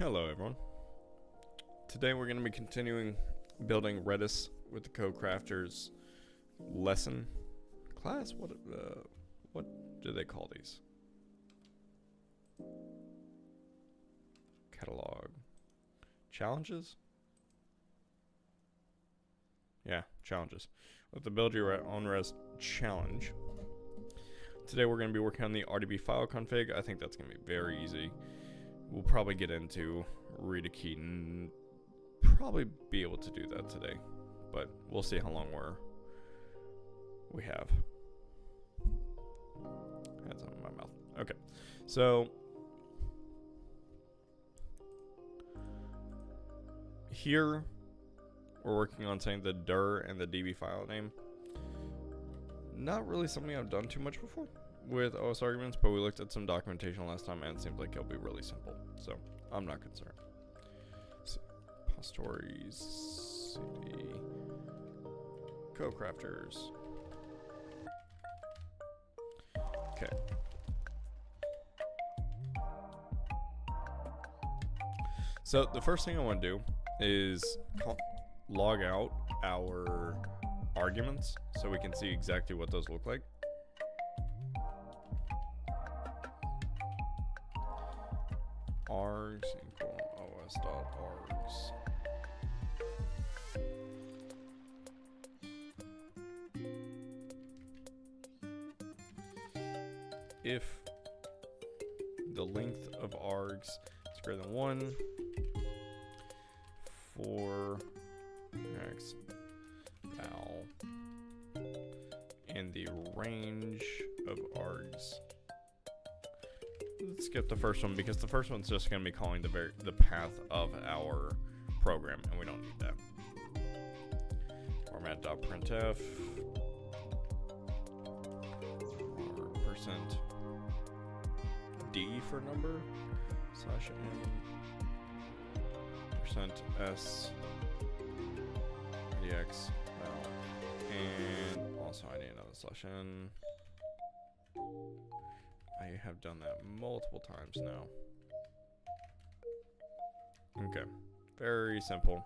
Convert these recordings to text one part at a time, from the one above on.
Hello everyone. Today we're going to be continuing building Redis with the Co-Crafters lesson class. What do they call these? Catalog challenges? Yeah, challenges. With the Build Your Own Res challenge. Today we're going to be working on the RDB file config. I think that's going to be very easy. We'll probably get into read a key and probably be able to do that today, but we'll see how long we have. That's on my mouth. Okay, so here we're working on saying the dir and the db file name. Not really something I've done too much before with OS arguments, but we looked at some documentation last time and it seems like it'll be really simple, so I'm not concerned. Repositories, cd, co-crafters. Okay. So the first thing I want to do is log out our arguments so we can see exactly what those look like. Args equal os.args. If the length of args is greater than 1 for x val and the range of args. Let's skip the first one because the first one's just going to be calling the path of our program, and we don't need that. Format.printf or percent %d for number /n percent %s dx and also I need another /n. I have done that multiple times now. Okay, very simple.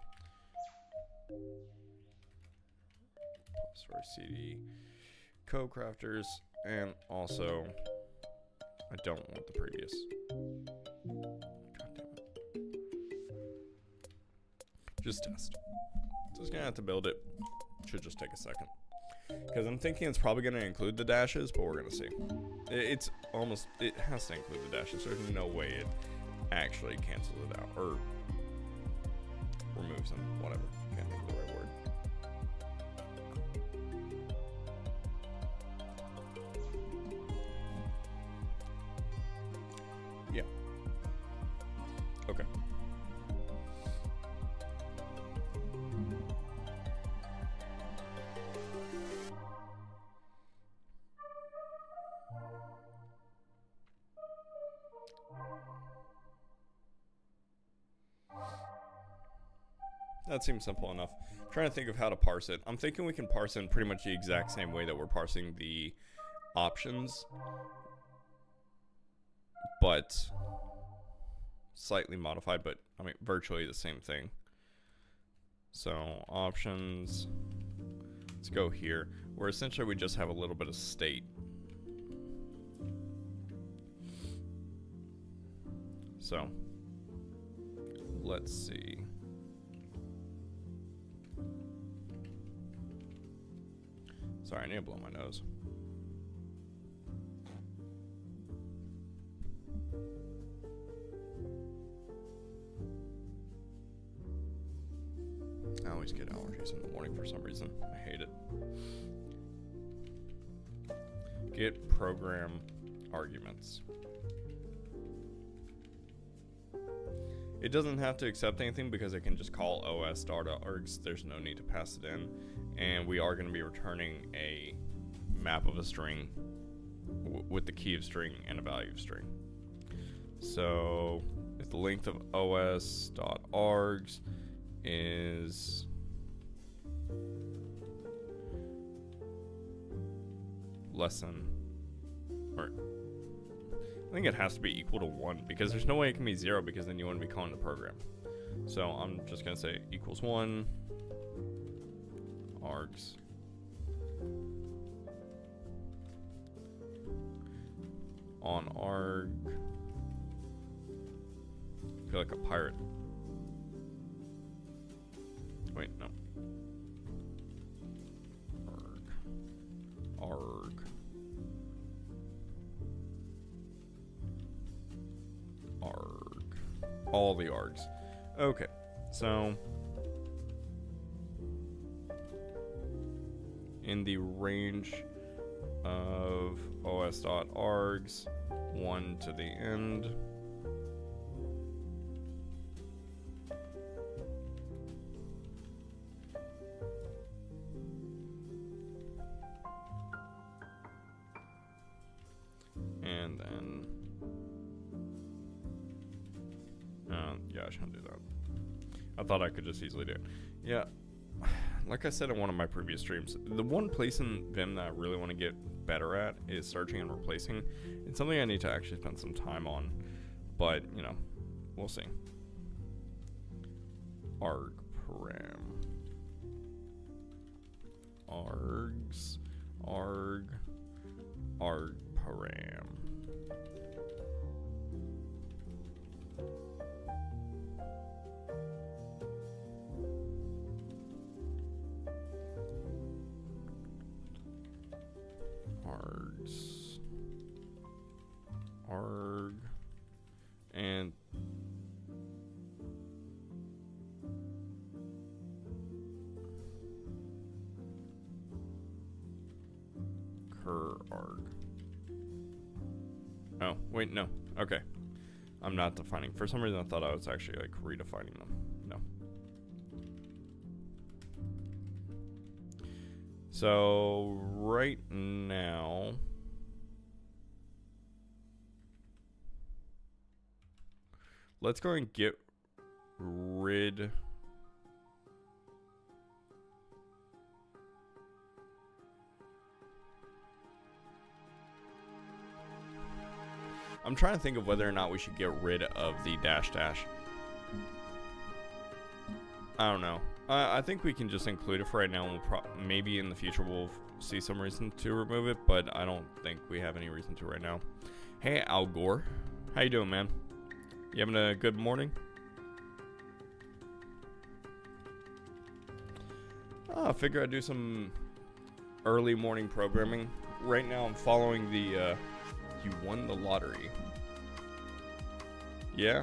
Sorry, cd co-crafters, and also I don't want the previous. God damn it. Just test. Just gonna have to build it. Should just take a second. Because I'm thinking it's probably going to include the dashes, but we're going to see. It has to include the dashes. There's no way it actually cancels it out or removes them, whatever. Can't think of the right word. Yeah. Okay. That seems simple enough. I'm trying to think of how to parse it. I'm thinking we can parse it in pretty much the exact same way that we're parsing the options, but slightly modified, but I mean virtually the same thing. So options, let's go here, where essentially we just have a little bit of state. So let's see. Sorry, I need to blow my nose. I always get allergies in the morning for some reason. I hate it. Get program arguments. It doesn't have to accept anything because it can just call os.args. There's no need to pass it in. And we are going to be returning a map of a string with the key of string and a value of string. So if the length of os.args is less than, or I think it has to be equal to 1 because there's no way it can be 0 because then you wouldn't be calling the program. So I'm just going to say equals 1 args on arg. I feel like a pirate. Wait, no. Arg. Arg. All the args. Okay, so in the range of os.args 1 to the end. And then, yeah, I shouldn't do that. I thought I could just easily do it. Yeah, like I said in one of my previous streams, the one place in Vim that I really want to get better at is searching and replacing. It's something I need to actually spend some time on, but, you know, we'll see. Arg param. Args. Arg. Arg param. Args. Arg. And cur arg. Oh, wait, no. Okay. I'm not defining. For some reason I thought I was actually like redefining them. No. So right now, let's go and get rid . I'm trying to think of whether or not we should get rid of the dash dash. I don't know. I think we can just include it for right now. And we'll maybe in the future we'll see some reason to remove it, but I don't think we have any reason to right now. Hey, Al Gore. How you doing, man? You having a good morning? I figure I'd do some early morning programming. Right now I'm following the, you won the lottery. Yeah?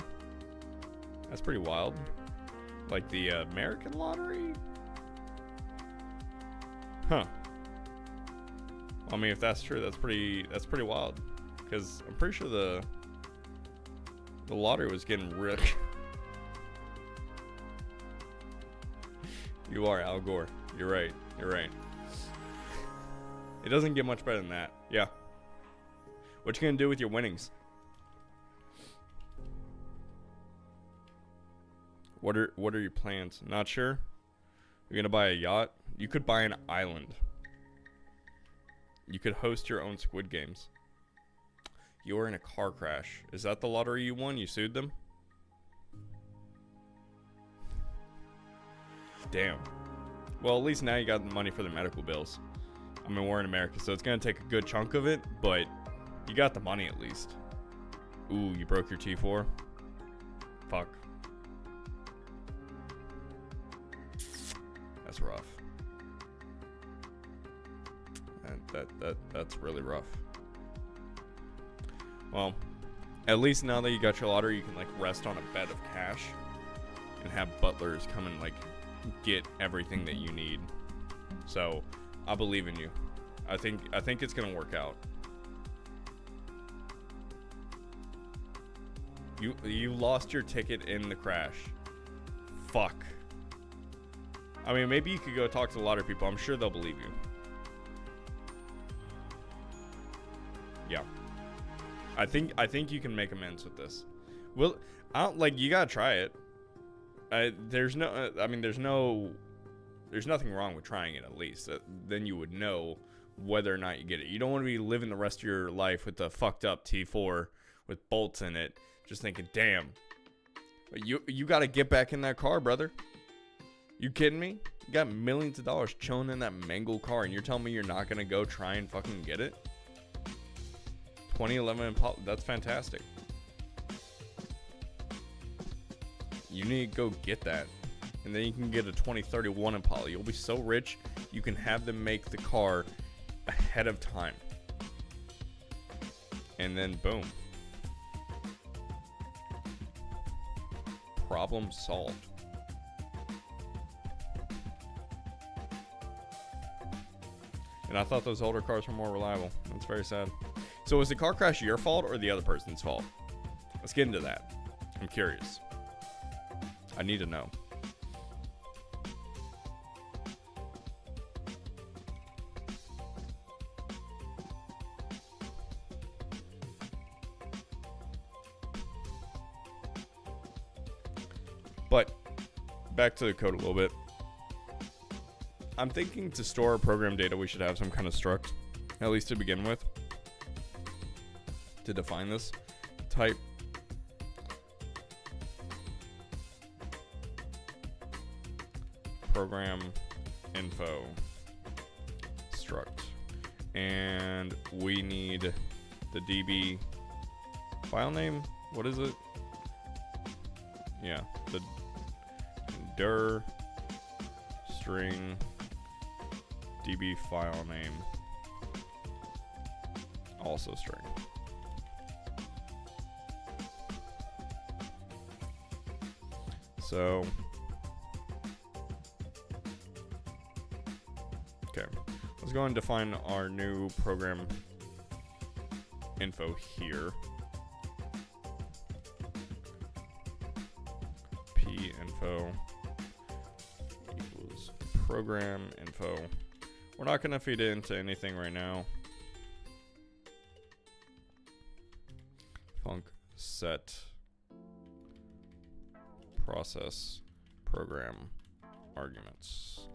That's pretty wild. Like the American lottery? Huh. I mean, if that's true, that's pretty wild. Because I'm pretty sure the lottery was getting rich. You are Al Gore. You're right. You're right. It doesn't get much better than that. Yeah. What you gonna do with your winnings? What are your plans? Not sure? You're gonna buy a yacht? You could buy an island. You could host your own Squid Games. You were in a car crash. Is that the lottery you won? You sued them? Damn. Well, at least now you got the money for the medical bills. I mean, we're in America, so it's gonna take a good chunk of it, but you got the money at least. Ooh, you broke your T4? Fuck. That's rough. That's really rough. Well, at least now that you got your lottery, you can like rest on a bed of cash and have butlers come and like get everything that you need. So I believe in you. I think it's gonna work out. You lost your ticket in the crash. Fuck. I mean, maybe you could go talk to a lot of people. I'm sure they'll believe you. Yeah. I think you can make amends with this. Well, you gotta try it. There's nothing wrong with trying it at least. Then you would know whether or not you get it. You don't want to be living the rest of your life with a fucked up T4 with bolts in it, just thinking, damn, you got to get back in that car, brother. You kidding me? You got millions of dollars chilling in that mangled car, and you're telling me you're not going to go try and fucking get it? 2011 Impala, that's fantastic. You need to go get that. And then you can get a 2031 Impala. You'll be so rich, you can have them make the car ahead of time. And then boom. Problem solved. And I thought those older cars were more reliable. That's very sad. So was the car crash your fault or the other person's fault? Let's get into that. I'm curious. I need to know. But back to the code a little bit. I'm thinking to store our program data, we should have some kind of struct, at least to begin with, to define this. Type program info struct, and we need the DB file name. What is it? Yeah, the dir string DB file name, also string. So, okay, let's go and define our new program info here. P info equals program info. We're not going to feed it into anything right now. Func set process program arguments.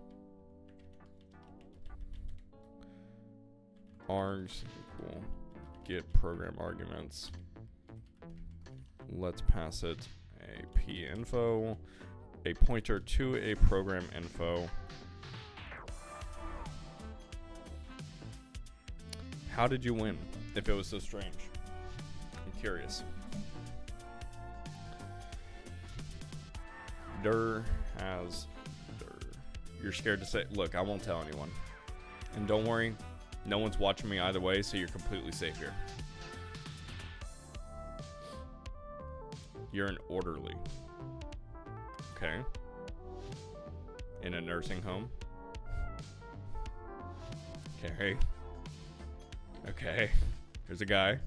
Args equal get program arguments. Let's pass it a p info, a pointer to a program info. How did you win if it was so strange? I'm curious. Dir has dir. You're scared to say, look, I won't tell anyone. And don't worry, no one's watching me either way, so you're completely safe here. You're an orderly. Okay. In a nursing home. Okay. Okay. Here's a guy.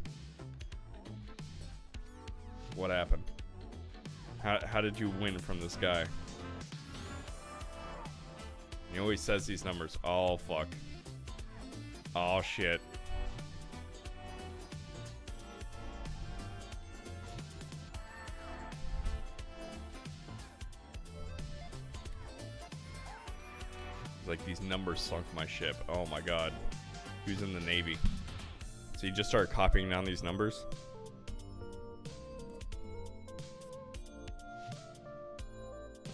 What happened? How did you win from this guy? He always says these numbers. Oh, fuck. Oh, shit. Like, these numbers sunk my ship. Oh my god. He was in the Navy. So you just started copying down these numbers?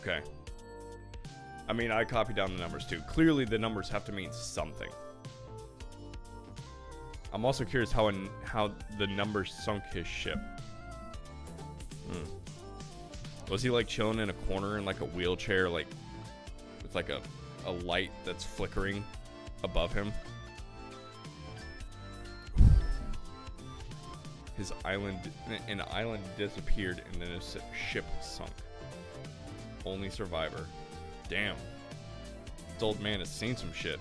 Okay. I mean, I copied down the numbers too. Clearly the numbers have to mean something. I'm also curious how the numbers sunk his ship. Was he like chilling in a corner in like a wheelchair, like with like a light that's flickering above him? An island disappeared and then his ship sunk. Only survivor. Damn. This old man has seen some shit.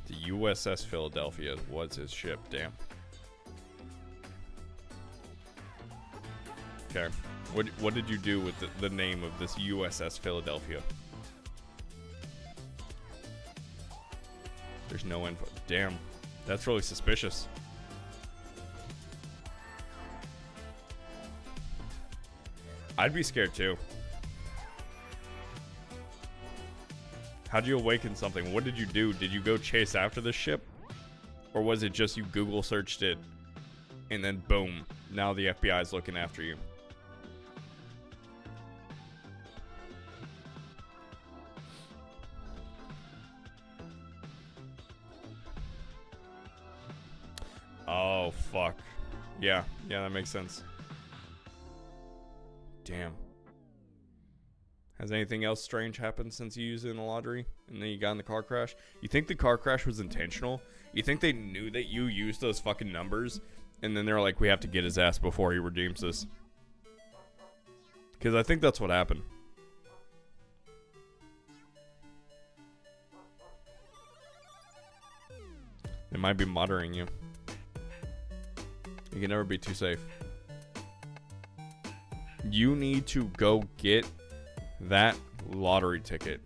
The USS Philadelphia was his ship. Damn. Okay. What did you do with the name of this USS Philadelphia? There's no info. Damn. That's really I'd be scared too. How'd you awaken something? What did you do? Did you go chase after the ship? Or was it just you Google searched it and then boom, now the FBI is looking after you? Oh, fuck. Yeah, that makes sense. Damn. Has anything else strange happened since you used it in the lottery and then you got in the car crash? You think the car crash was intentional? You think they knew that you used those fucking numbers and then they're like, we have to get his ass before he redeems this? Because I think that's what happened. They might be monitoring you. You can never be too safe. You need to go get that lottery ticket.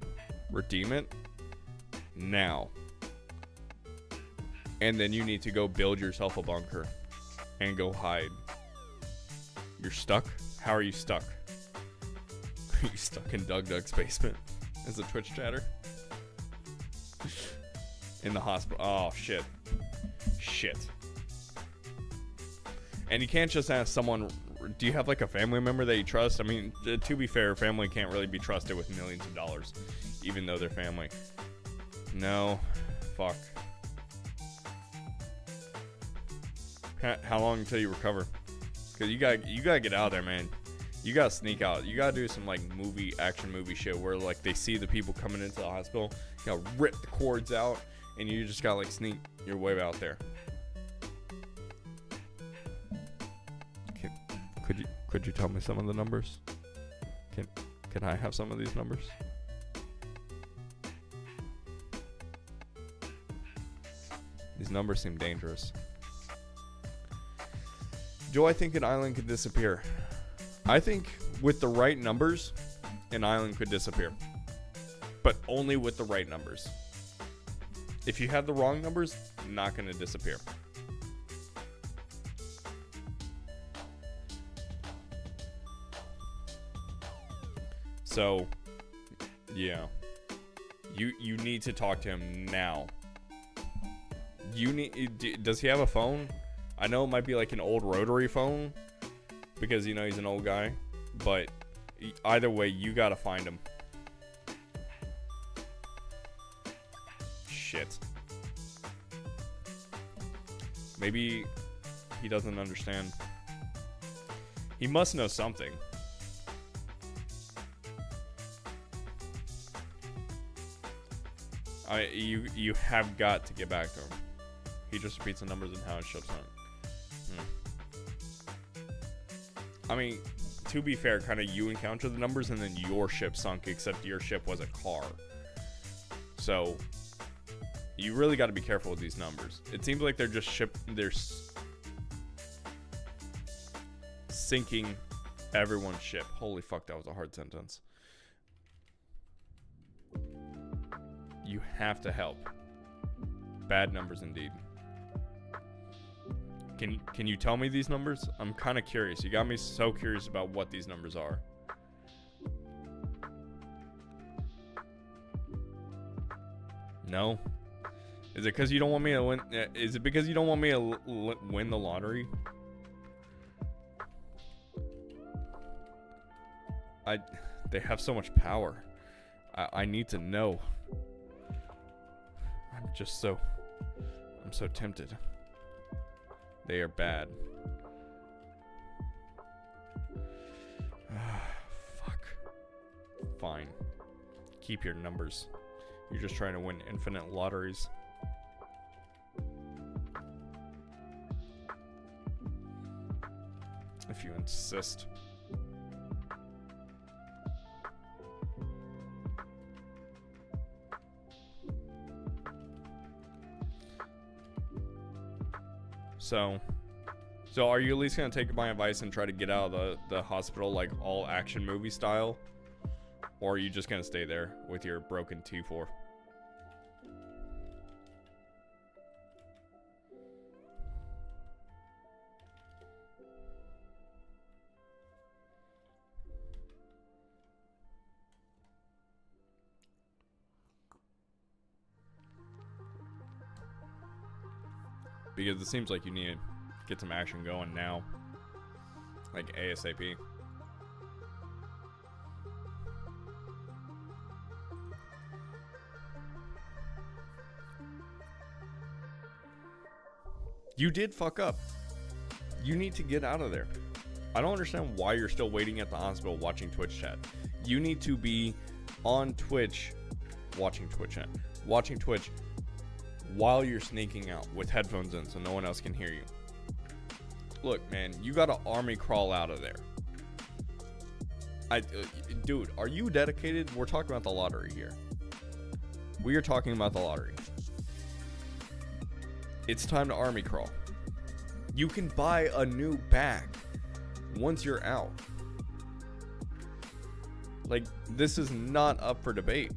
Redeem it now. And then you need to go build yourself a bunker and go hide. You're stuck? How are you stuck? Are you stuck in Doug Doug's basement as a Twitch chatter? In the hospital. Oh, shit. Shit. And you can't just ask someone, do you have like a family member that you trust? I mean, to be fair, family can't really be trusted with millions of dollars, even though they're family. No. Fuck. How long until you recover? Because you gotta get out of there, man. You gotta sneak out. You gotta do some like action movie shit where like they see the people coming into the hospital, you gotta rip the cords out, and you just gotta like sneak your way out there. Could you tell me some of the numbers? Can I have some of these numbers? These numbers seem dangerous. Do I think an island could disappear? I think with the right numbers, an island could disappear. But only with the right numbers. If you have the wrong numbers, not going to disappear. So, yeah. You need to talk to him now. Does he have a phone? I know it might be like an old rotary phone because you know he's an old guy, but either way, you gotta find him. Shit. Maybe he doesn't understand. He must know something. You have got to get back to him. He just repeats the numbers and how it shows up. I mean, to be fair, kind of you encounter the numbers and then your ship sunk, except your ship was a car. So you really got to be careful with these numbers. It seems like they're just sinking everyone's ship. Holy fuck, that was a hard sentence. You have to help. Bad numbers indeed. Can you tell me these numbers? I'm kind of curious. You got me so curious about what these numbers are. No? Is it because you don't want me to win? Is it because you don't want me to win the lottery? They have so much power. I need to know. I'm so tempted. They are bad. Fuck. Fine. Keep your numbers. You're just trying to win infinite lotteries. If you insist. So are you at least gonna take my advice and try to get out of the hospital like all action movie style? Or are you just gonna stay there with your broken T4? because it seems like you need to get some action going now, like ASAP. You did fuck up. You need to get out of there. I don't understand why you're still waiting at the hospital watching Twitch chat. You need to be on Twitch, watching Twitch while you're sneaking out with headphones in so no one else can hear you. Look, man, you gotta army crawl out of there. Dude, are you dedicated? We're talking about the lottery here. We are talking about the lottery. It's time to army crawl. You can buy a new bag once you're out. Like, this is not up for debate.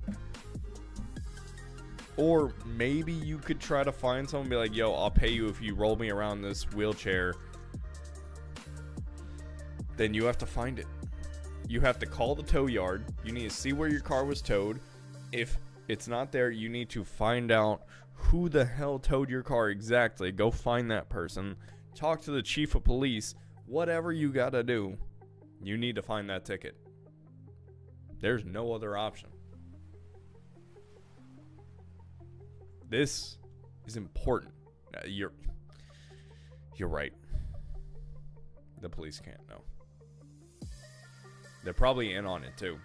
Or maybe you could try to find someone and be like, yo, I'll pay you if you roll me around this wheelchair. Then you have to find it. You have to call the tow yard. You need to see where your car was towed. If it's not there, you need to find out who the hell towed your car exactly. Go find that person. Talk to the chief of police. Whatever you gotta do, you need to find that ticket. There's no other option. This is important. You're right. The police can't know. They're probably in on it too.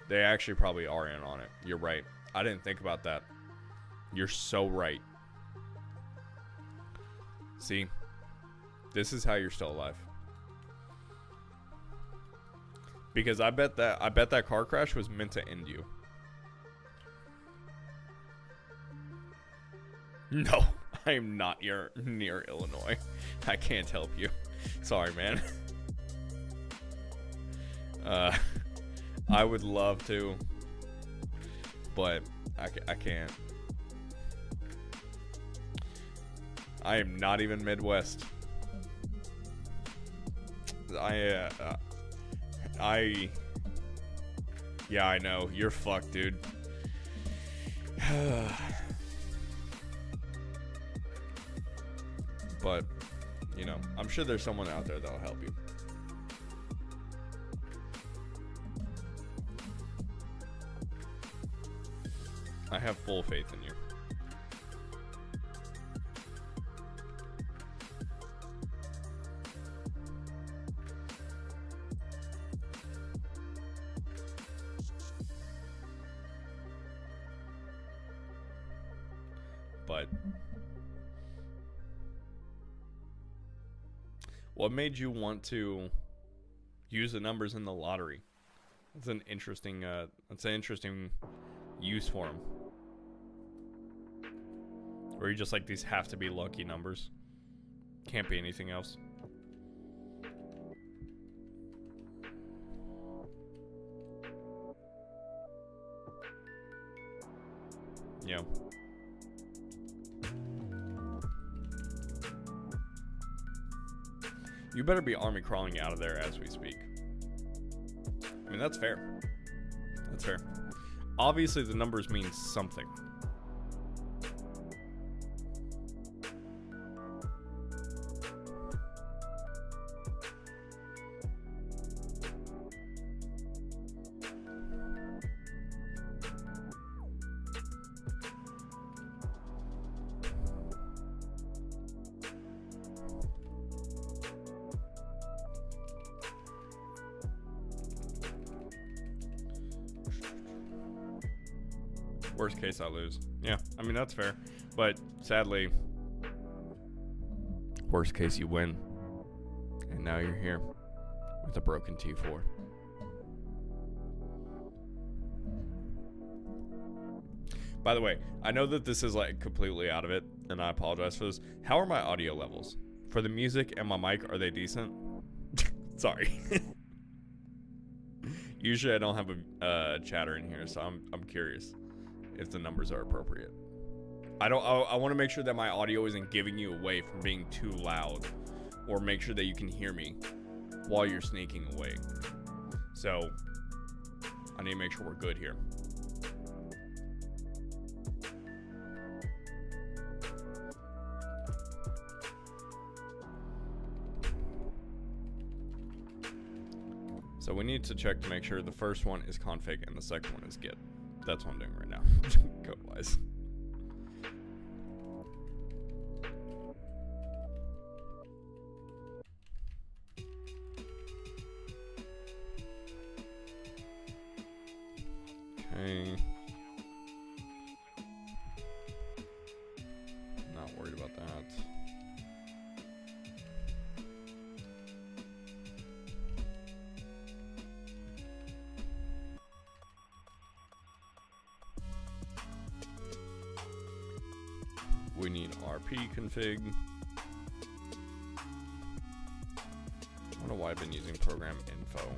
They actually probably are in on it. You're right. I didn't think about that. You're so right. See? This is how you're still alive. Because I bet that car crash was meant to end you. No, I am not near Illinois. I can't help you. Sorry, man. I would love to, but I can't. I am not even Midwest. Yeah, I know. You're fucked, dude. But, you know, I'm sure there's someone out there that'll help you. I have full faith in you. But what made you want to use the numbers in the lottery? That's an interesting use for them. Or you just like, these have to be lucky numbers. Can't be anything else. Yeah. You better be army crawling out of there as we speak. I mean, that's fair. That's fair. Obviously, the numbers mean something. Worst case, I lose. Yeah, I mean, that's fair. But sadly, worst case, you win. And now you're here with a broken T4. By the way, I know that this is like completely out of it, and I apologize for this. How are my audio levels? For the music and my mic, are they decent? Sorry. Usually I don't have a chatter in here, so I'm curious if the numbers are appropriate. I want to make sure that my audio isn't giving you away from being too loud, or make sure that you can hear me while you're sneaking away. So I need to make sure we're good here. So we need to check to make sure the first one is config and the second one is git. That's what I'm doing right now, code-wise. Okay. Not worried about that. We need RP config. I don't know why I've been using program info.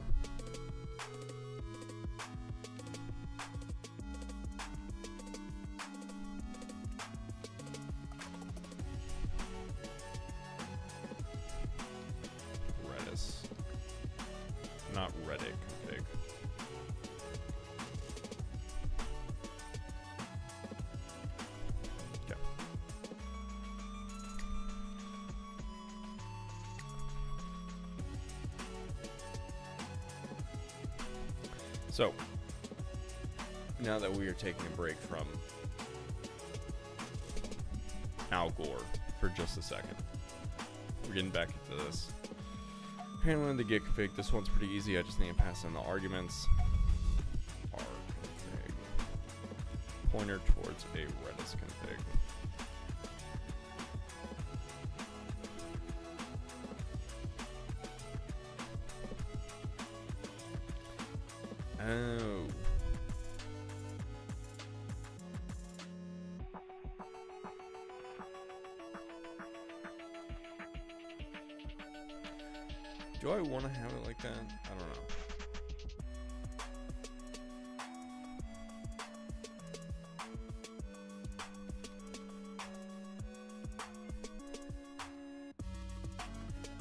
Redis. Not Reddit config. Okay. So, now that we are taking a break from Al Gore for just a second, we're getting back into this. Handling the git config, this one's pretty easy. I just need to pass in the arguments. R config. Pointer towards a Redis config. Oh. Do I want to have it like that? I don't know.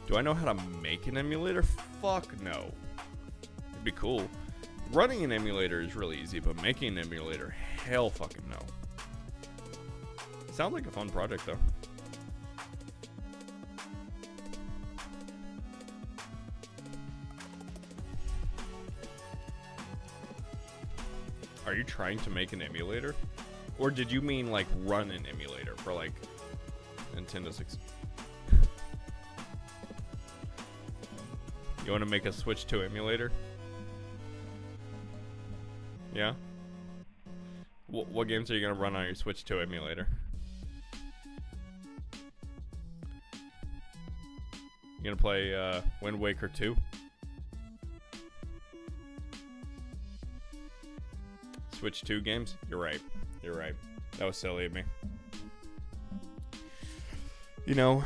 Do I know how to make an emulator? Fuck no. It'd be cool. Running an emulator is really easy, but making an emulator, hell fucking no. Sounds like a fun project though. Are you trying to make an emulator? Or did you mean like run an emulator for like Nintendo 6? You want to make a Switch 2 emulator? Yeah? What games are you going to run on your Switch 2 emulator? You going to play Wind Waker 2? Switch 2 games? You're right. You're right. That was silly of me. You know,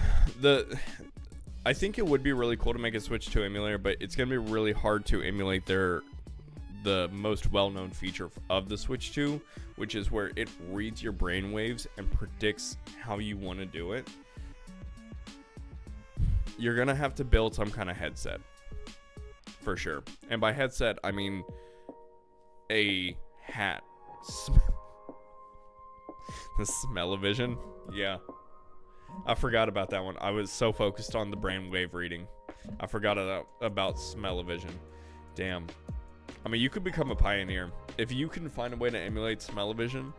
I think it would be really cool to make a Switch 2 emulator, but it's going to be really hard to emulate the most well-known feature of the Switch 2, which is where it reads your brainwaves and predicts how you want to do it. You're going to have to build some kind of headset. For sure. And by headset, I mean a hat. The smell-o-vision? Yeah. I forgot about that one. I was so focused on the brainwave reading. I forgot about smell-o-vision. Damn. I mean, you could become a pioneer. If you can find a way to emulate smell-o-vision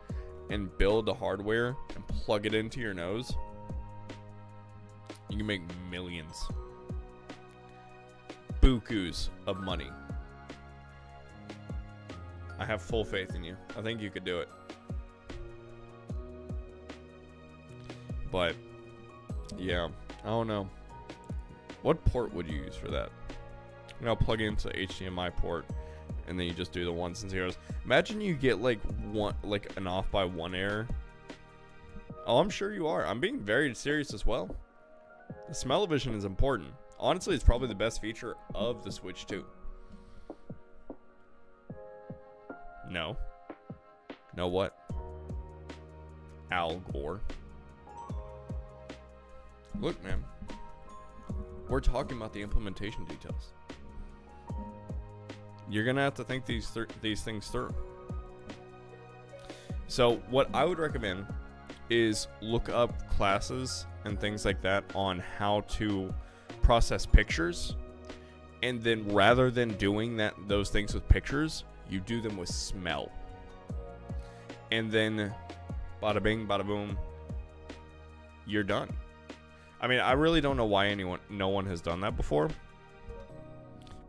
and build the hardware and plug it into your nose, you can make millions. Bukus of money. I have full faith in you. I think you could do it. But, yeah, I don't know. What port would you use for that? You know, plug into HDMI port, and then you just do the ones and zeros. Imagine you get like an off by one error. Oh, I'm sure you are. I'm being very serious as well. The smell-o-vision is important. Honestly, it's probably the best feature of the Switch 2. No. No what? Al Gore. Look, man. We're talking about the implementation details. You're going to have to think these things through. So what I would recommend is look up classes and things like that on how to process pictures And then rather than doing those things with pictures, you do them with smell. And then bada bing, bada boom, you're done. I mean, I really don't know why no one has done that before.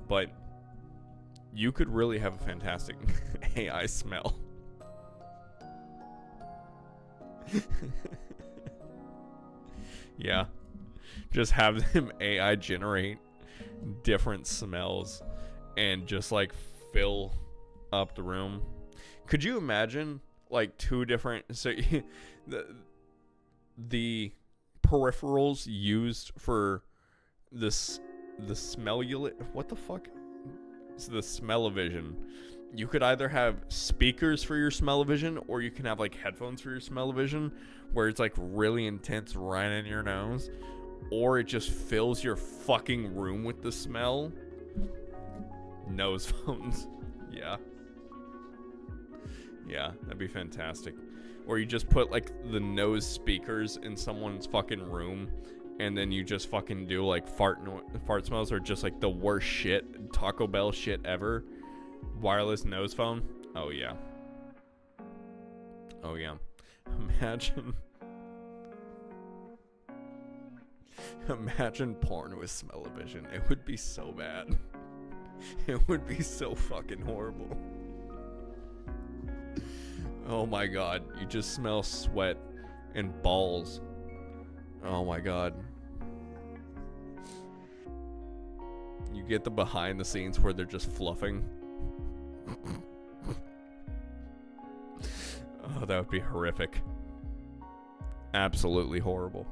But you could really have a fantastic AI smell. Yeah. Just have them AI generate different smells and just like fill up the room. Could you imagine like two different the peripherals used for this the what the fuck? It's the smell-o-vision. You could either have speakers for your smell-o-vision, or you can have like headphones for your smell-o-vision, where it's like really intense right in your nose, or it just fills your fucking room with the smell. Nose phones. Yeah. Yeah, that'd be fantastic. Or you just put like the nose speakers in someone's fucking room, and then you just fucking do like fart smells, or just like the worst shit, Taco Bell shit ever. Wireless nose phone. Oh yeah. Oh yeah. Imagine porn with smell-o-vision. It would be so bad. It would be so fucking horrible. Oh my god, you just smell sweat and balls. Oh my god. You get the behind the scenes where they're just fluffing. Oh, that would be horrific. Absolutely horrible.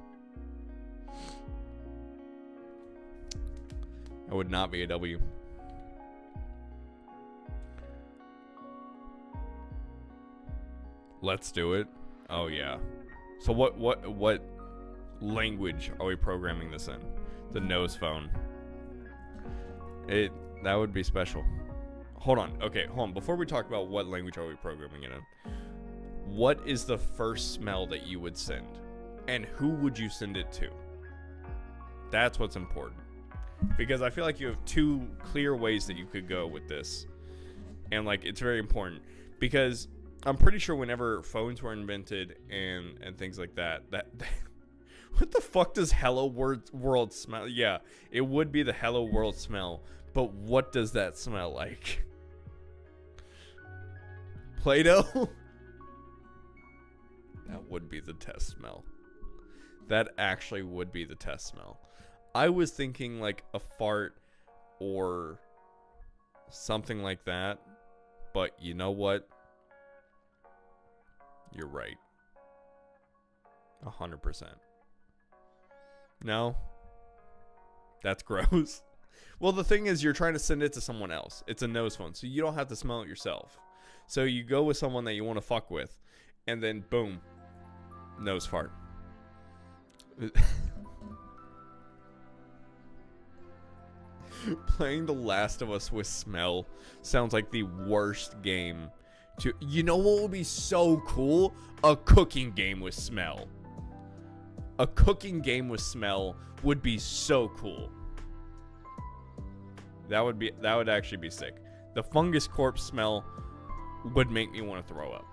That would not be a W. Let's do it. Oh yeah. So what language are we programming this in? The nose phone. That would be special. Hold on. Okay, hold on. Before we talk about what language are we programming it in, what is the first smell that you would send? And who would you send it to? That's what's important. Because I feel like you have two clear ways that you could go with this. And like it's very important. Because I'm pretty sure whenever phones were invented and things like that what the fuck does Hello World smell? Yeah, it would be the Hello World smell. But what does that smell like? Play-Doh? That would be the test smell. That actually would be the test smell. I was thinking like a fart or something like that. But you know what? You're right. 100%. No? That's gross. Well, the thing is, you're trying to send it to someone else. It's a nose phone, so you don't have to smell it yourself. So you go with someone that you want to fuck with, and then boom, nose fart. Playing The Last of Us with smell sounds like the worst game to... You know what would be so cool? A cooking game with smell. A cooking game with smell would be so cool. That would actually be sick. The fungus corpse smell would make me want to throw up.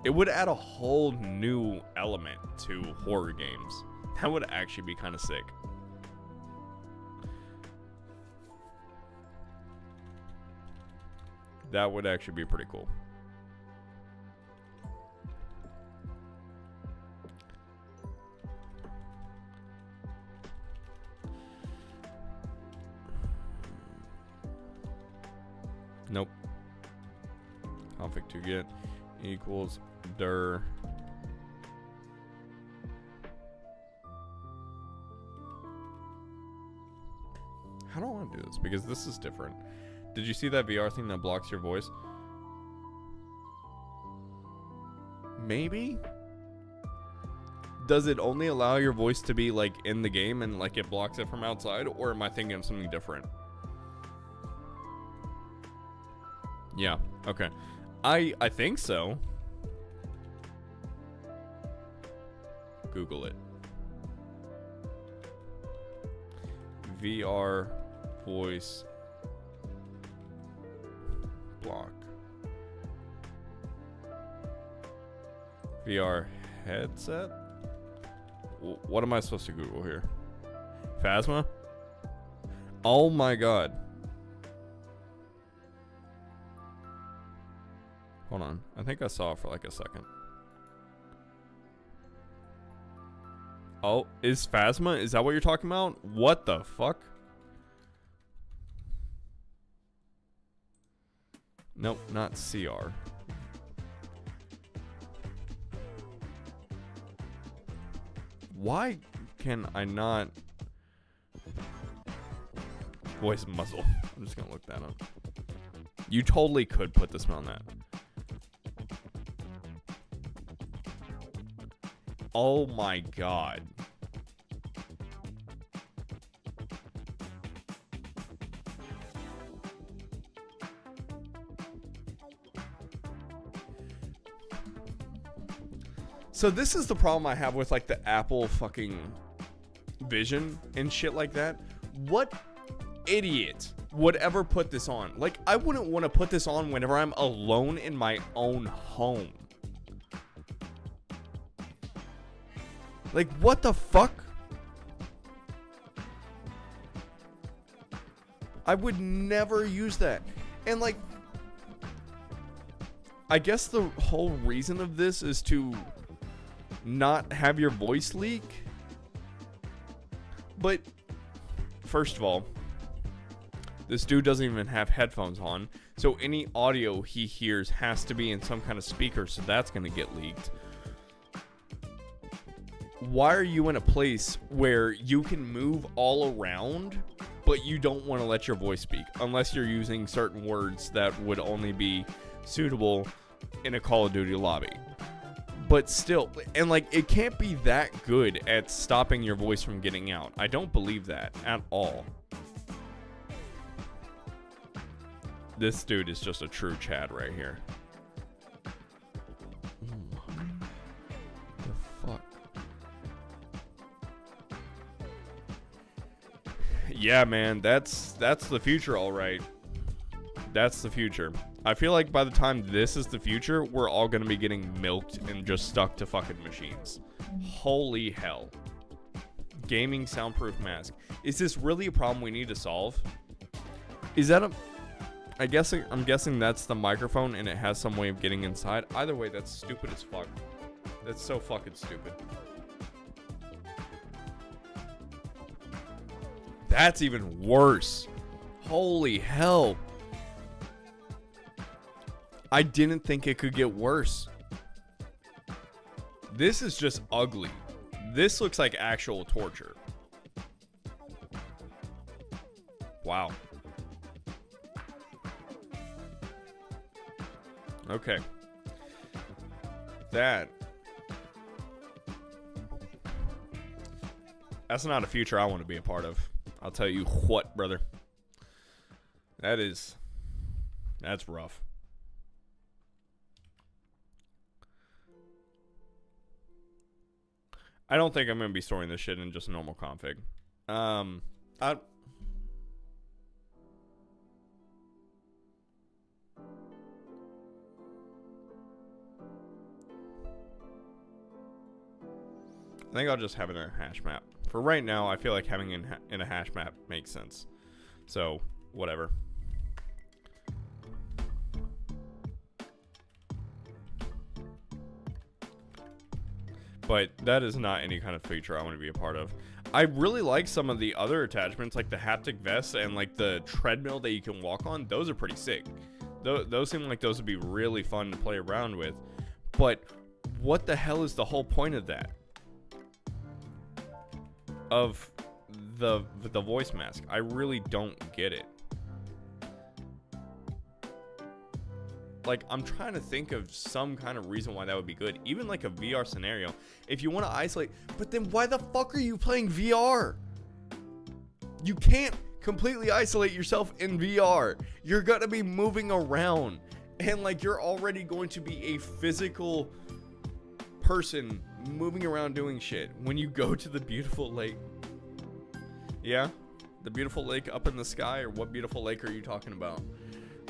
It would add a whole new element to horror games. That would actually be kind of sick. That would actually be pretty cool. Nope. Config to get equals dir. How do I want to do this? Because this is different. Did you see that VR thing that blocks your voice? Maybe? Does it only allow your voice to be like in the game and like it blocks it from outside? Or am I thinking of something different? Yeah, okay. I think so. Google it. VR voice block. VR headset? What am I supposed to Google here? Phasma? Oh my god. Hold on. I think I saw it for like a second. Oh, is Phasma? Is that what you're talking about? What the fuck? Nope, not CR. Why can I not voice muzzle? I'm just gonna look that up. You totally could put this on that. Oh my god. So this is the problem I have with like the Apple fucking Vision and shit like that. What idiot would ever put this on? Like, I wouldn't want to put this on whenever I'm alone in my own home. Like, what the fuck? I would never use that. And like, I guess the whole reason of this is to not have your voice leak. But first of all, this dude doesn't even have headphones on, so any audio he hears has to be in some kind of speaker, so that's gonna get leaked. Why are you in a place where you can move all around, but you don't want to let your voice speak, unless you're using certain words that would only be suitable in a Call of Duty lobby? But still, and like, it can't be that good at stopping your voice from getting out. I don't believe that at all. This dude is just a true Chad right here. The fuck? Yeah, man, that's the future, all right. That's the future. I feel like by the time this is the future, we're all gonna be getting milked and just stuck to fucking machines. Holy hell. Gaming soundproof mask. Is this really a problem we need to solve? Is that I'm guessing that's the microphone and it has some way of getting inside. Either way, that's stupid as fuck. That's so fucking stupid. That's even worse. Holy hell. I didn't think it could get worse. This is just ugly. This looks like actual torture. Wow. Okay. That's not a future I want to be a part of. I'll tell you what, brother. That's rough. I don't think I'm going to be storing this shit in just normal config. I think I'll just have it in a hash map. For right now, I feel like having it in a hash map makes sense. So, whatever. But that is not any kind of feature I want to be a part of. I really like some of the other attachments, like the haptic vest and like the treadmill that you can walk on. Those are pretty sick. Those seem like those would be really fun to play around with. But what the hell is the whole point of that? Of the voice mask? I really don't get it. Like, I'm trying to think of some kind of reason why that would be good. Even like a VR scenario. If you want to isolate, but then why the fuck are you playing VR? You can't completely isolate yourself in VR. You're gonna be moving around. And like, you're already going to be a physical person moving around doing shit when you go to the beautiful lake. Yeah? The beautiful lake up in the sky, or what beautiful lake are you talking about?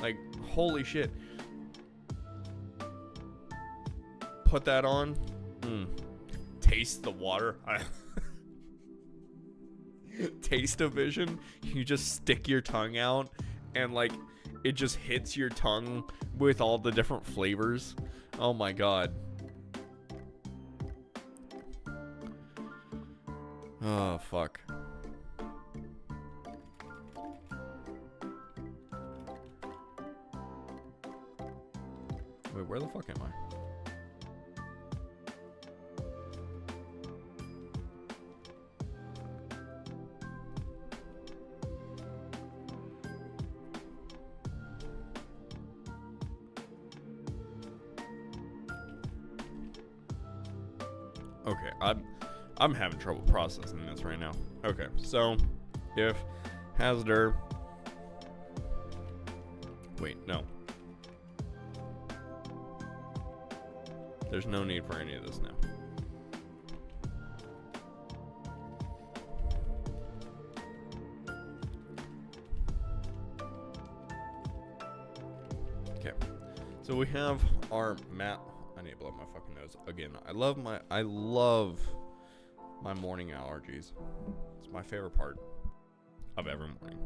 Like, holy shit. Put that on. Taste the water. Taste-o-vision. You just stick your tongue out and like it just hits your tongue with all the different flavors. Oh my god. Oh fuck. Wait, where the fuck am I? Okay, I'm having trouble processing this right now. Okay, so if Hasder, wait, no, there's no need for any of this now. Okay, so we have our map. I need to blow my fucking nose again. I love my morning allergies. It's my favorite part of every morning.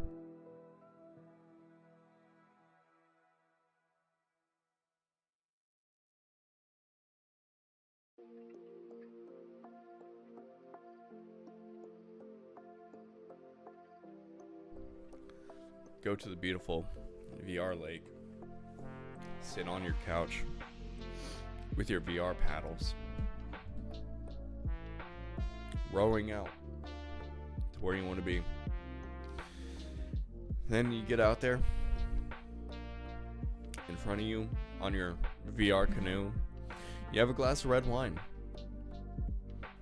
Go to the beautiful VR lake. Sit on your couch with your VR paddles, rowing out to where you want to be. Then you get out there. In front of you, on your VR canoe, you have a glass of red wine.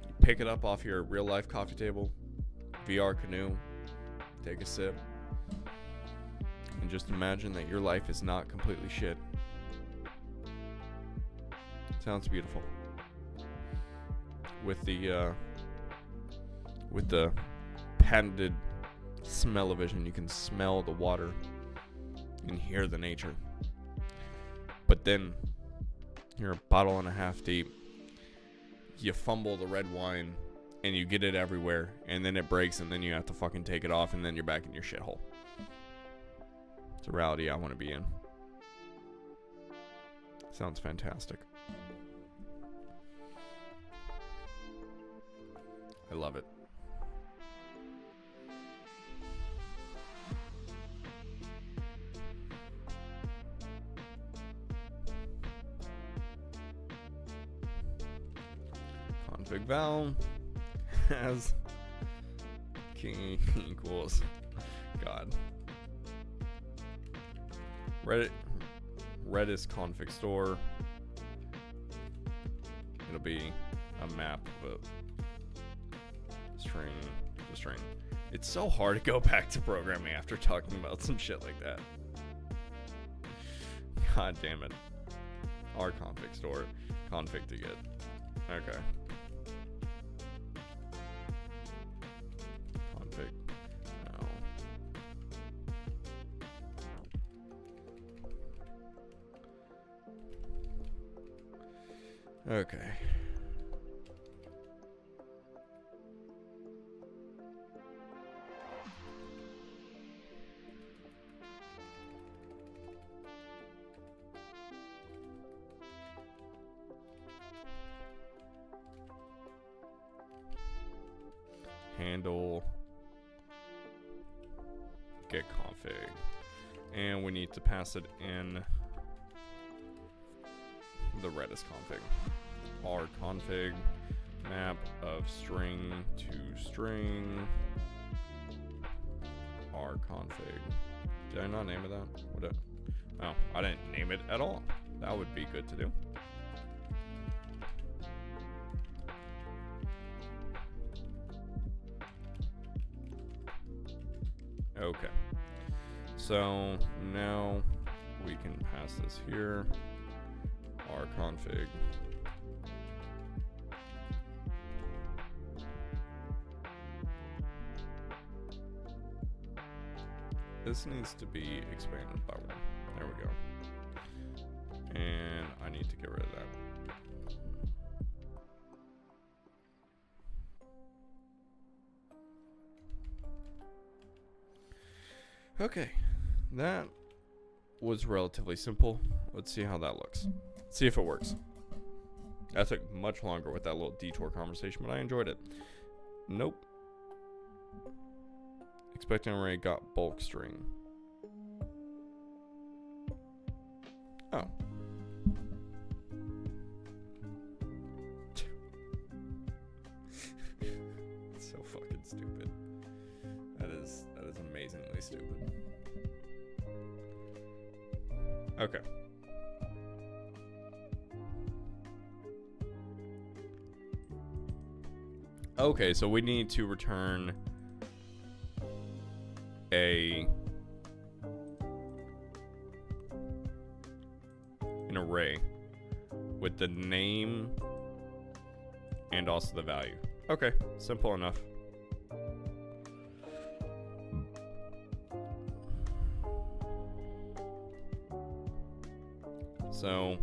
You pick it up off your real life coffee table, VR canoe, take a sip, and just imagine that your life is not completely shit. Sounds beautiful. With the patented smell-o-vision, you can smell the water and hear the nature. But then you're a bottle and a half deep. You fumble the red wine and you get it everywhere, and then it breaks, and then you have to fucking take it off, and then you're back in your shithole. It's a reality I want to be in. Sounds fantastic. I love it. Config val has king equals God. Redis config store. It'll be a map of a string. It's so hard to go back to programming after talking about some shit like that. God damn it. Our config store. Config to get. Okay. Config. No. Okay. Handle get config, and we need to pass it in the Redis config. Our config map of string to string. Our config. Did I not name it that? Oh, I didn't name it at all. That would be good to do. Okay, so now we can pass this here, our config. This needs to be expanded by 1. There we go. And I need to get rid of that. Okay, that was relatively simple. Let's see how that looks. See if it works. That took much longer with that little detour conversation, but I enjoyed it. Nope. Expecting array got bulk string. Oh. It's so fucking stupid. That is amazingly stupid. Okay. Okay, so we need to return an array with the name and also the value. Okay, simple enough. So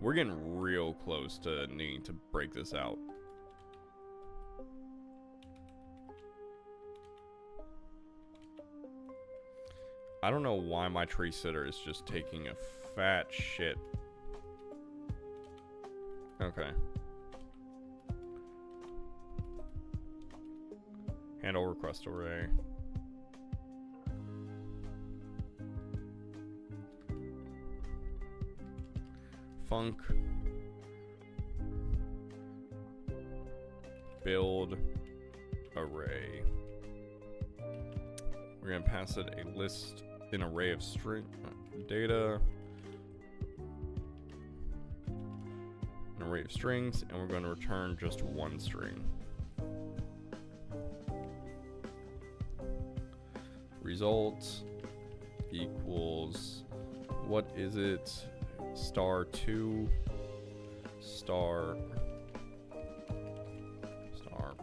we're getting real close to needing to break this out. I don't know why my tree sitter is just taking a fat shit. Okay. Handle request array. Func build array. We're gonna pass it a list, an array of string data, an array of strings, and we're going to return just 1 string. Result equals, what is it? *2 star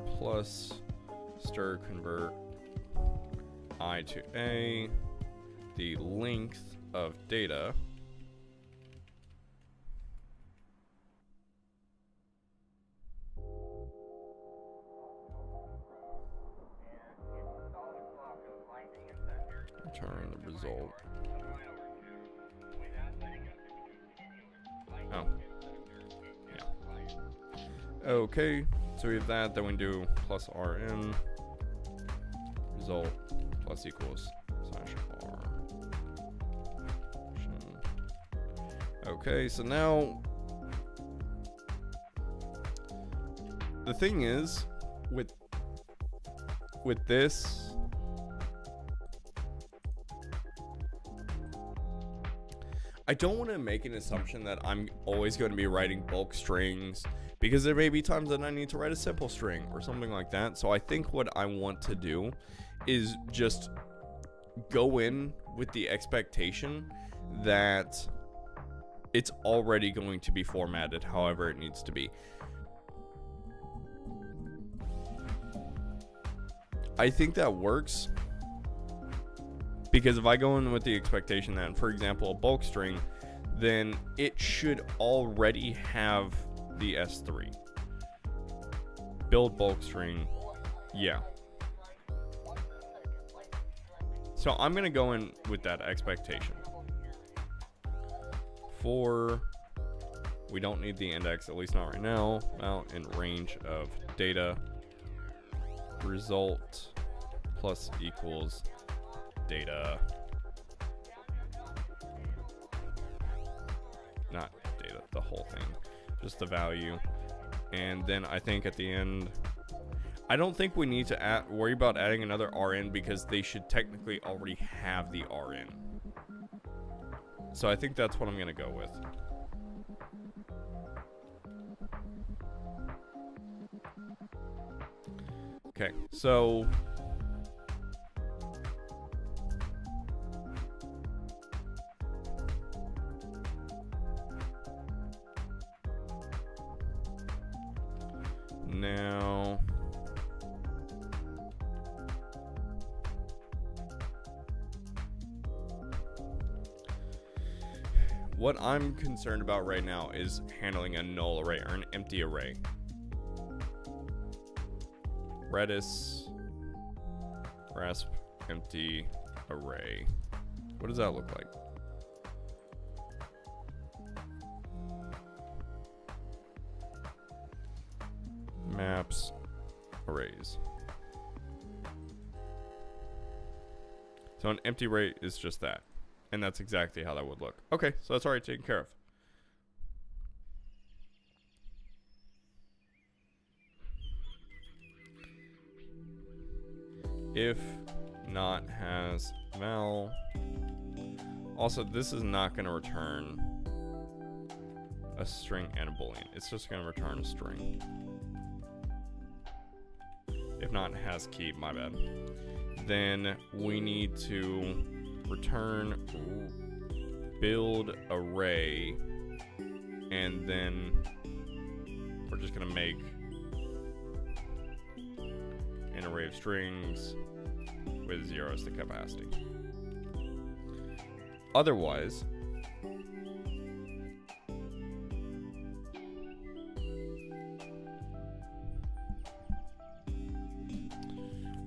plus stir convert I to A, the length of data return the result. Oh, yeah. Okay, so we have that. Then we do plus rn result plus equals /r. Okay, so now the thing is with this, I don't want to make an assumption that I'm always going to be writing bulk strings, because there may be times that I need to write a simple string or something like that. So I think what I want to do is just go in with the expectation that it's already going to be formatted however it needs to be. I think that works, because if I go in with the expectation that, for example, a bulk string, then it should already have the S3. Build bulk string, yeah. So I'm going to go in with that expectation. For, we don't need the index, at least not right now. Now in range of data, result plus equals data, not data, the whole thing, just the value. And then I think at the end, I don't think we need to worry about adding another RN, because they should technically already have the RN. So I think that's what I'm gonna go with. Okay, so now What I'm concerned about right now is handling a null array or an empty array. Redis, rasp, empty array. What does that look like? Maps, arrays. So an empty array is just that. And that's exactly how that would look. Okay, so that's already taken care of. If not has val. Also, this is not going to return a string and a boolean. It's just going to return a string. If not has key, my bad. Then we need to return build array, and then we're just going to make an array of strings with 0 as the capacity. Otherwise,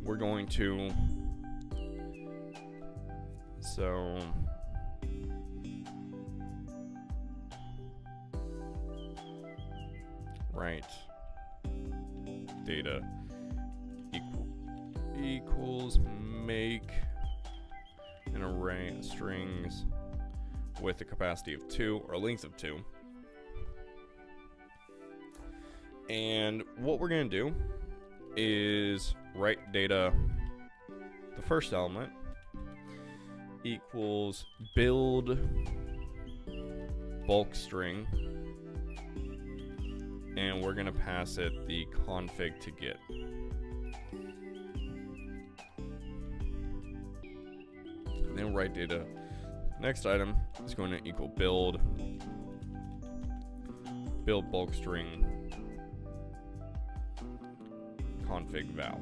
we're going to write data equals make an array of strings with a capacity of 2 or a length of 2. And what we're going to do is write data, the first element equals build bulk string, and we're going to pass it the config to get. And then write data. Next item is going to equal build bulk string config val.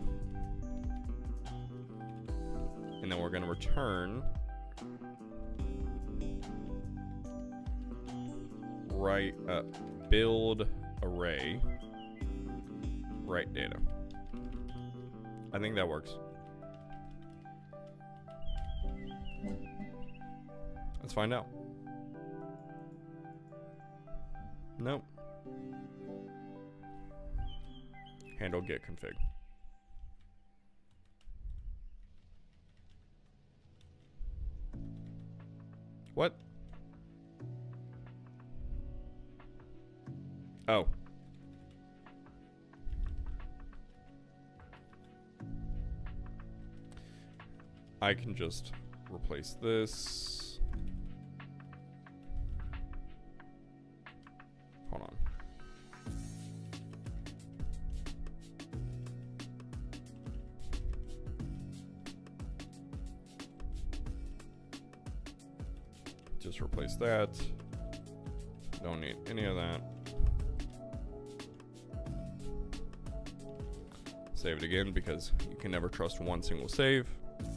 And then we're going to return build array write data. I think that works. Let's find out. Nope. Handle get config. What? Oh. I can just replace this. Hold on. Just replace that. Don't need any of that. Save it again because you can never trust one single save.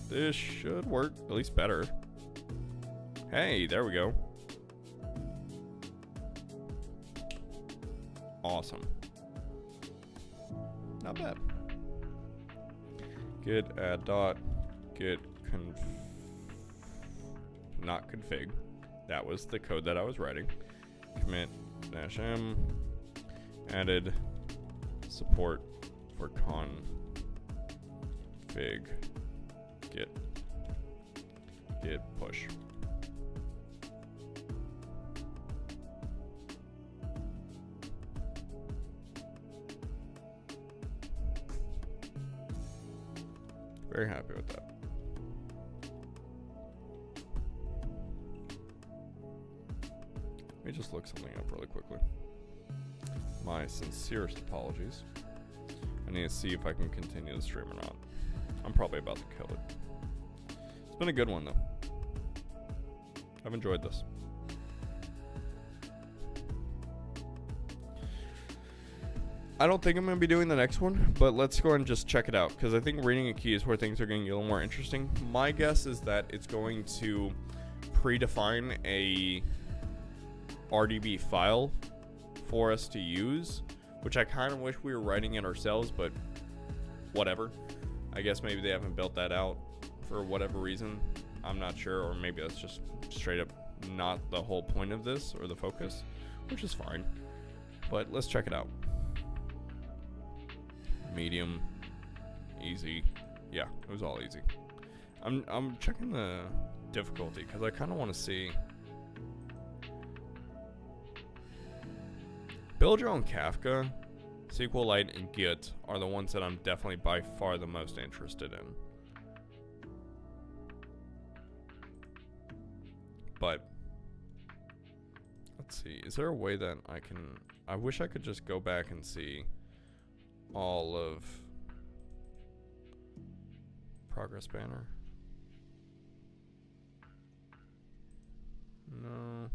This should work, at least better. Hey, there we go. Awesome. Not bad. Git add dot git not config. That was the code that I was writing. Commit -m added support for config git push. Very happy with that. Let me just look something up really quickly. My sincerest apologies. I need to see if I can continue the stream or not. I'm probably about to kill it. It's been a good one though. I've enjoyed this. I don't think I'm going to be doing the next one, but let's go and just check it out, because I think reading a key is where things are going to get a little more interesting. My guess is that it's going to predefine a RDB file for us to use, which I kind of wish we were writing it ourselves, but whatever. I guess maybe they haven't built that out for whatever reason. I'm not sure, or maybe that's just straight up not the whole point of this or the focus, which is fine. But let's check it out. Medium, easy. Yeah, it was all easy. I'm checking the difficulty because I kind of want to see. Build your own Kafka, SQLite, and Git are the ones that I'm definitely by far the most interested in. But let's see, is there a way that I wish I could just go back and see all of progress banner. No.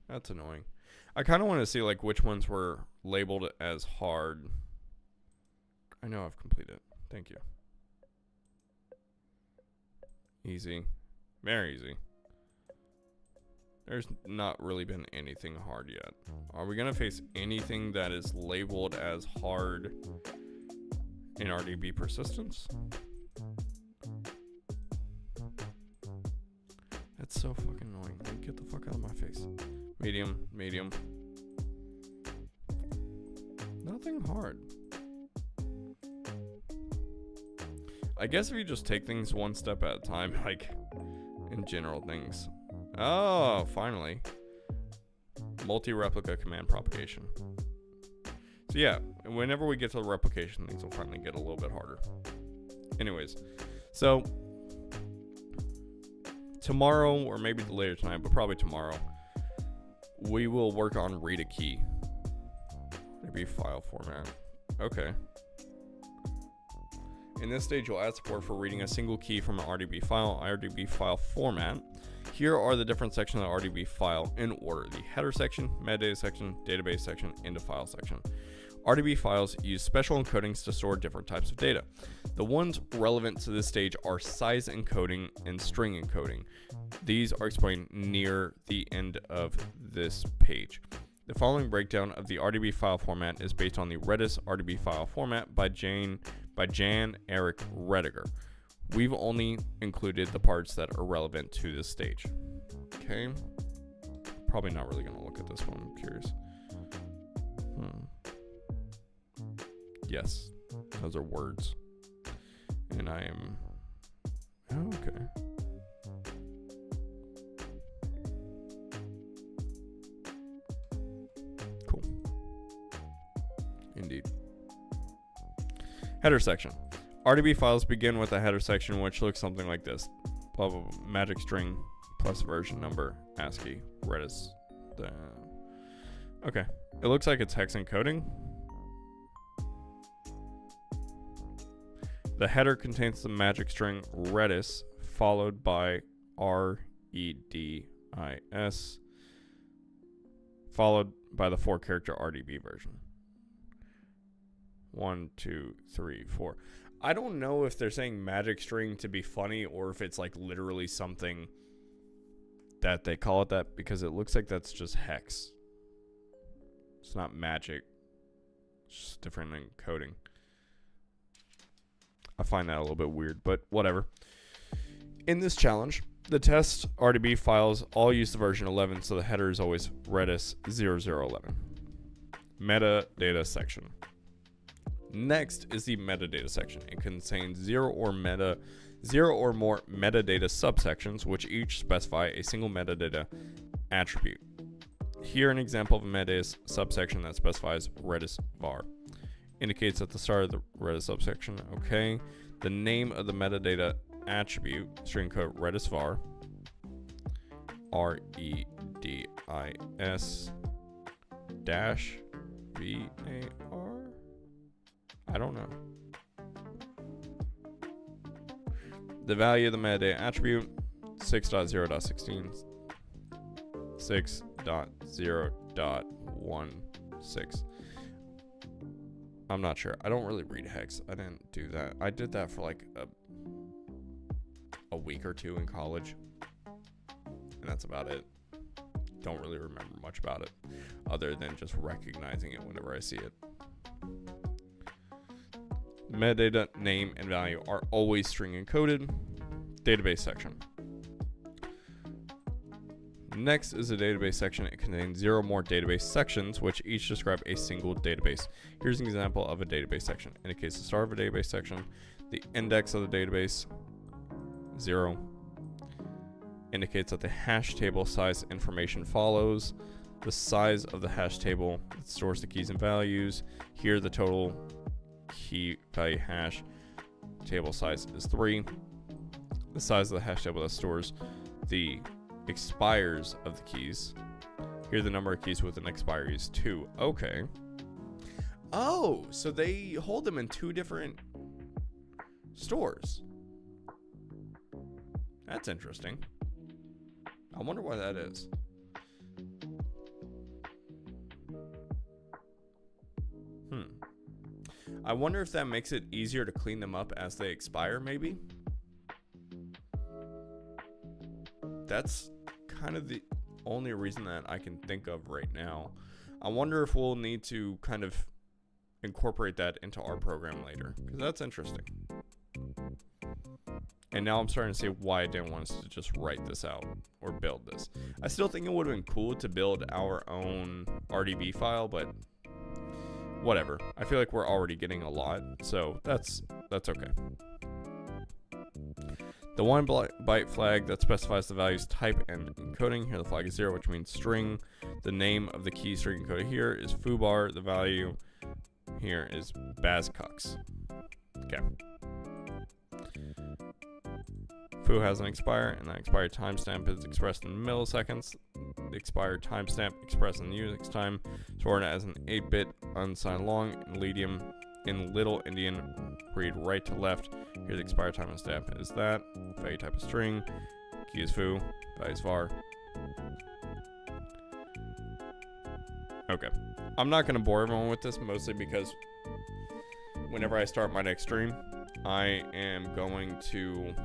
That's annoying. I kind of want to see like which ones were labeled as hard. I know I've completed. Thank you. Easy. Very easy. There's not really been anything hard yet. Are we going to face anything that is labeled as hard in RDB persistence? That's so fucking annoying. Like, get the fuck out of my face. Medium, medium. Nothing hard. I guess if you just take things one step at a time, like in general things. Oh, finally. Multi-replica command propagation. So yeah, whenever we get to the replication, things will finally get a little bit harder. Anyways, so tomorrow, or maybe later tonight, but probably tomorrow, we will work on read a key. Maybe file format. Okay. In this stage, you'll add support for reading a single key from an RDB file format. Here are the different sections of the RDB file in order: the header section, metadata section, database section, and the file section. RDB files use special encodings to store different types of data. The ones relevant to this stage are size encoding and string encoding. These are explained near the end of this page. The following breakdown of the RDB file format is based on the Redis RDB file format by Jan Eric Rediger. We've only included the parts that are relevant to this stage. Okay. Probably not really going to look at this one. I'm curious. Yes, those are words. And I am... Oh, okay. Cool. Indeed. Header section. RDB files begin with a header section which looks something like this. Blah, blah, blah, magic string plus version number, ASCII, Redis. Okay. It looks like it's hex encoding. The header contains the magic string Redis followed by REDIS followed by the 4-character RDB version. 1, 2, 3, 4. I don't know if they're saying magic string to be funny or if it's like literally something that they call it that, because it looks like that's just hex. It's not magic. It's just different encoding. I find that a little bit weird, but whatever. In this challenge, the test RDB files all use the version 11, so the header is always Redis 0011. Metadata section. Next is the metadata section. It contains 0 or more metadata subsections, which each specify a single metadata attribute. Here, an example of a metadata subsection that specifies Redis var. Indicates at the start of the Redis subsection. Okay. The name of the metadata attribute, string code Redis var, REDIS dash VAR. I don't know. The value of the metadata attribute 6.0.16, 6.0.16. I'm not sure. I don't really read hex. I didn't do that. I did that for like a week or two in college. and that's about it. Don't really remember much about it other than just recognizing it whenever I see it. Metadata, name, and value are always string encoded. Database section. Next is a database section. It contains 0 more database sections, which each describe a single database. Here's an example of a database section. Indicates the start of a database section, the index of the database, 0. Indicates that the hash table size information follows. The size of the hash table that stores the keys and values. Here the total key value hash table size is 3. The size of the hash table that stores the expires of the keys. Here the number of keys with an expiry is 2. Okay. Oh, so they hold them in 2 different stores. That's interesting. I wonder why that is. I wonder if that makes it easier to clean them up as they expire, maybe? That's kind of the only reason that I can think of right now. I wonder if we'll need to kind of incorporate that into our program later, because that's interesting. And now I'm starting to see why I didn't want us to just write this out or build this. I still think it would have been cool to build our own RDB file, but whatever. I feel like we're already getting a lot, so that's okay. The 1 byte flag that specifies the value's type and encoding. Here the flag is 0, which means string. The name of the key string encoded here is foobar. The value here is bazcux. Okay. Foo has an expire, and that expired timestamp is expressed in milliseconds. The expired timestamp expressed in Unix time, stored as an 8-bit unsigned long in Little Endian. Read right to left. Here the expired timestamp is that. Value type is string. Key is foo. Value is var. Okay. I'm not going to bore everyone with this, mostly because whenever I start my next stream, I am going to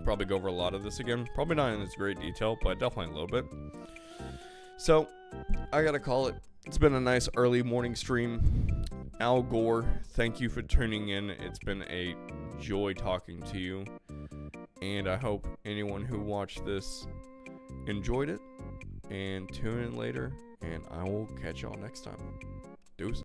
probably go over a lot of this again. Probably not in this great detail, but definitely a little bit. So, I gotta call it. It's been a nice early morning stream. Al Gore, thank you for tuning in. It's been a joy talking to you. And I hope anyone who watched this enjoyed it. And tune in later. And I will catch y'all next time. Deuces.